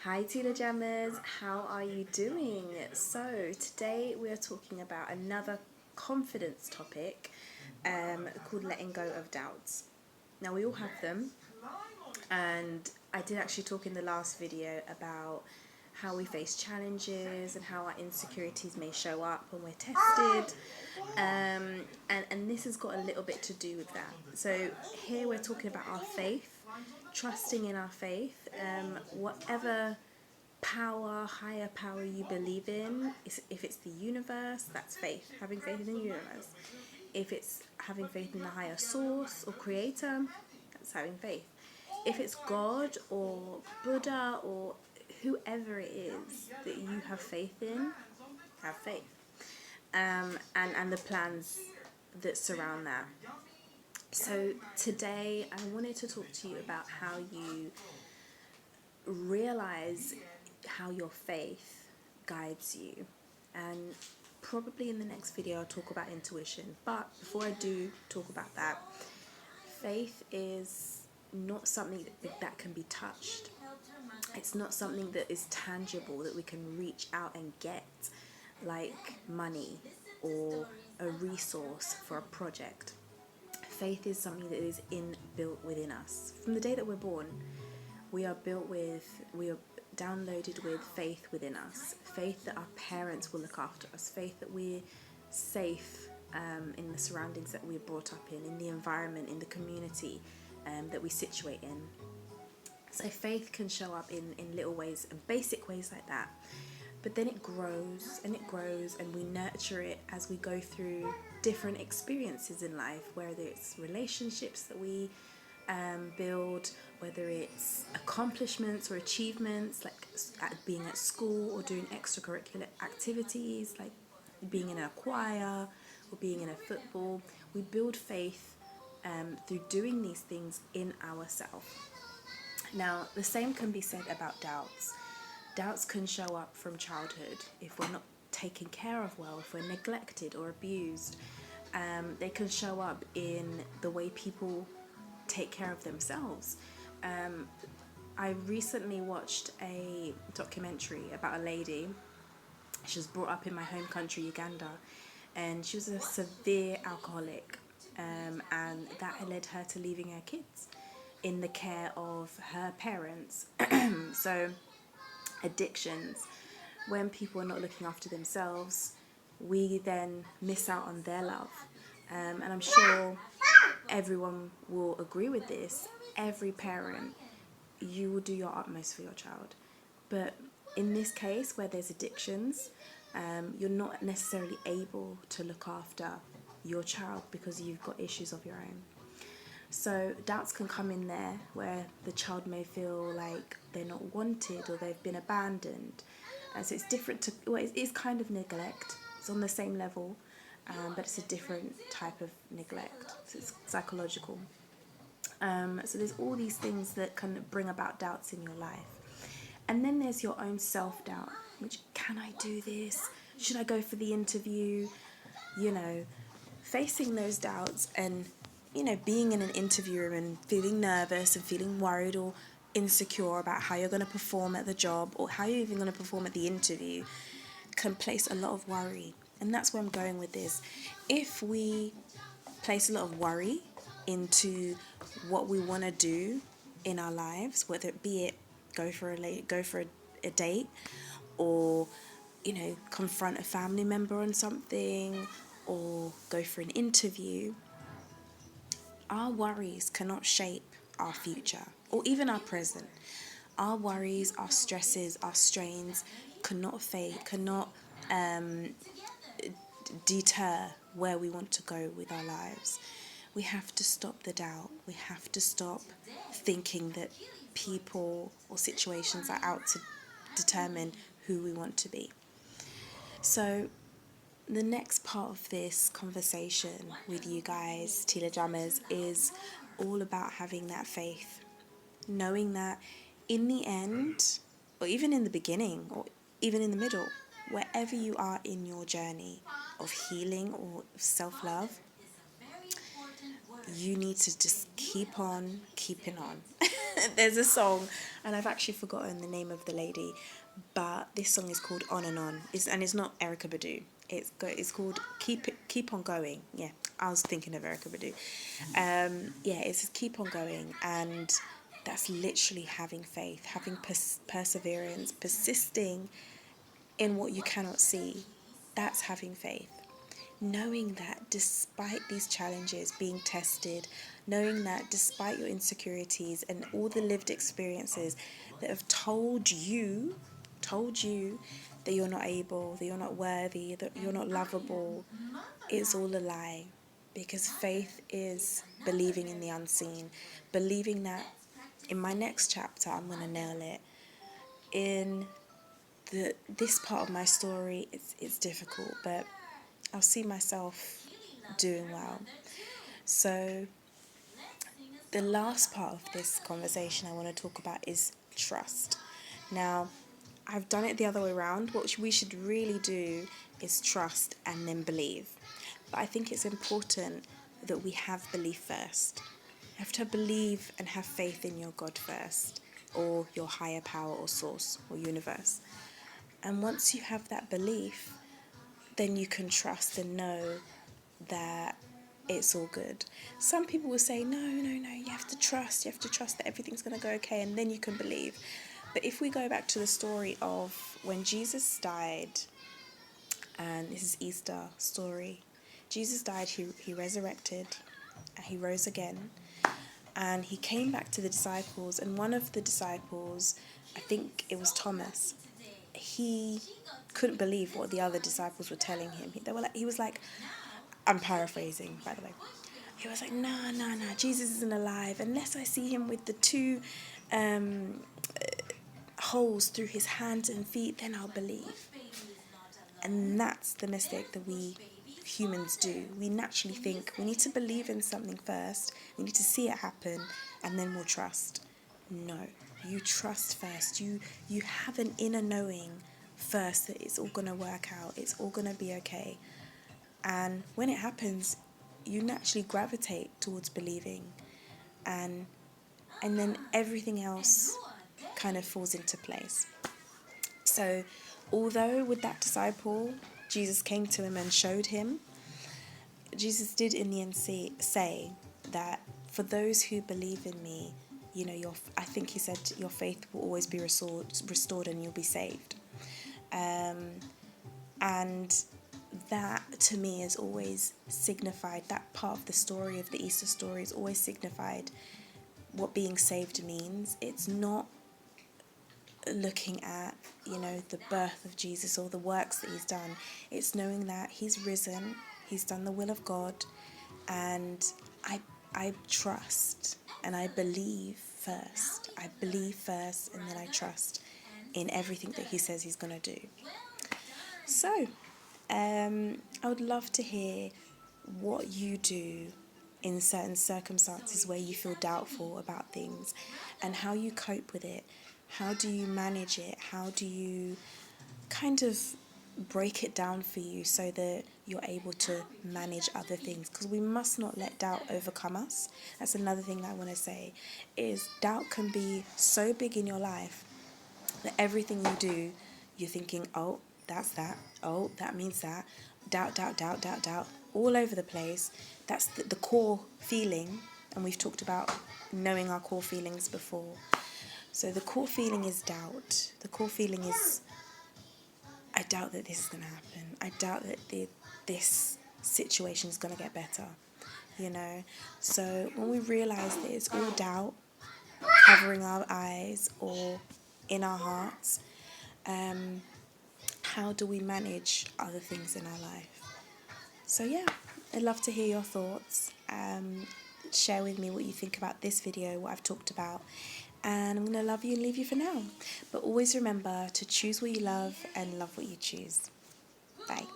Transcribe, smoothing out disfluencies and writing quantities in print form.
Hi Teela Jammers, how are you doing? So today we are talking about another confidence topic called letting go of doubts. Now we all have them, and I did actually talk in the last video about how we face challenges and how our insecurities may show up when we're tested, and this has got a little bit to do with that. So here we're talking about our faith, trusting in our faith, whatever higher power you believe in. If it's the universe, that's faith, having faith in the universe. If it's having faith in the higher source or creator, that's having faith. If it's God or Buddha or whoever it is that you have faith in, have faith. And the plans that surround that. So today I wanted to talk to you about how you realize how your faith guides you, and probably in the next video I'll talk about intuition. But before I do talk about that, faith is not something that can be touched. It's not something that is tangible that we can reach out and get, like money or a resource for a project. Faith is something that is inbuilt within us. From the day that we're born, we are downloaded with faith within us. Faith that our parents will look after us. Faith that we're safe in the surroundings that we're brought up in the environment, in the community that we situate in. So faith can show up in little ways and basic ways like that. But then it grows and it grows, and we nurture it as we go through different experiences in life, whether it's relationships that we build, whether it's accomplishments or achievements, like being at school or doing extracurricular activities, like being in a choir or being in a football. We build faith through doing these things in ourselves. Now, the same can be said about doubts. Doubts can show up from childhood if we're not taken care of well, if we're neglected or abused. They can show up in the way people take care of themselves. I recently watched a documentary about a lady. She was brought up in my home country, Uganda, and she was a severe alcoholic, and that had led her to leaving her kids in the care of her parents. So addictions, when people are not looking after themselves, we then miss out on their love. And I'm sure everyone will agree with this. Every parent, you will do your utmost for your child. But in this case, where there's addictions, you're not necessarily able to look after your child because you've got issues of your own. So doubts can come in there where the child may feel like they're not wanted or they've been abandoned. So it's different to, well, it's kind of neglect. It's on the same level, but it's a different type of neglect. So it's psychological. So there's all these things that can bring about doubts in your life. And then there's your own self-doubt, which, can I do this? Should I go for the interview? You know, facing those doubts and, you know, being in an interview room and feeling nervous and feeling worried or insecure about how you're going to perform at the job or how you're even going to perform at the interview can place a lot of worry. And that's where I'm going with this. If we place a lot of worry into what we want to do in our lives, whether it be go for a date, or, you know, confront a family member on something, or go for an interview, our worries cannot shape our future or even our present. Our worries, our stresses, our strains cannot deter where we want to go with our lives. We have to stop the doubt. We have to stop thinking that people or situations are out to determine who we want to be. So the next part of this conversation with you guys, Teela Jammers, is all about having that faith. Knowing that in the end, or even in the beginning, or even in the middle, wherever you are in your journey of healing or self-love, you need to just keep on keeping on. There's a song, and I've actually forgotten the name of the lady, but this song is called On and On. And it's not Erykah Badu. It's called Keep On Going. Yeah, I was thinking of Erykah Badu. Yeah, it says Keep On Going, and that's literally having faith, having perseverance, persisting in what you cannot see. That's having faith. Knowing that despite these challenges, being tested, knowing that despite your insecurities and all the lived experiences that have told you that you're not able, that you're not worthy, that you're not lovable, it's all a lie. Because faith is believing in the unseen, believing that in my next chapter I'm going to nail it. In this part of my story, it's difficult, but I'll see myself doing well. So the last part of this conversation I want to talk about is trust. Now, I've done it the other way around. What we should really do is trust and then believe. But I think it's important that we have belief first. You have to believe and have faith in your God first, or your higher power or source or universe. And once you have that belief, then you can trust and know that it's all good. Some people will say, no, you have to trust that everything's going to go okay, and then you can believe. But if we go back to the story of when Jesus died, and this is Easter story, Jesus died, he resurrected, and he rose again, and he came back to the disciples, and one of the disciples, I think it was Thomas, he couldn't believe what the other disciples were telling him. He was like, I'm paraphrasing, by the way. He was like, no, Jesus isn't alive. Unless I see him with the two holes through his hands and feet, then I'll believe. And that's the mistake that we humans do. We naturally think we need to believe in something first, we need to see it happen, and then we'll trust. No, you trust first. You have an inner knowing first that it's all going to work out, it's all going to be okay. And when it happens, you naturally gravitate towards believing, and then everything else kind of falls into place. So although with that disciple, Jesus came to him and showed him, Jesus did in the end say that for those who believe in me, I think he said your faith will always be restored and you'll be saved. And that to me is always signified, that part of the story of the Easter story is always signified what being saved means. It's not looking at, the birth of Jesus or the works that he's done. It's knowing that he's risen, he's done the will of God, and I trust and I believe first. I believe first and then I trust in everything that he says he's going to do. So, I would love to hear what you do in certain circumstances where you feel doubtful about things and how you cope with it. How do you manage it? How do you kind of break it down for you so that you're able to manage other things? Because we must not let doubt overcome us. That's another thing that I want to say, is doubt can be so big in your life that everything you do, you're thinking, oh, that's that. Oh, that means that. Doubt, all over the place. That's the core feeling, and we've talked about knowing our core feelings before. So the core feeling is doubt. The core feeling is, I doubt that this is going to happen. I doubt that this situation is going to get better, So when we realise that it's all doubt covering our eyes or in our hearts, how do we manage other things in our life? So yeah, I'd love to hear your thoughts. Share with me what you think about this video, what I've talked about. And I'm going to love you and leave you for now. But always remember to choose what you love and love what you choose. Bye.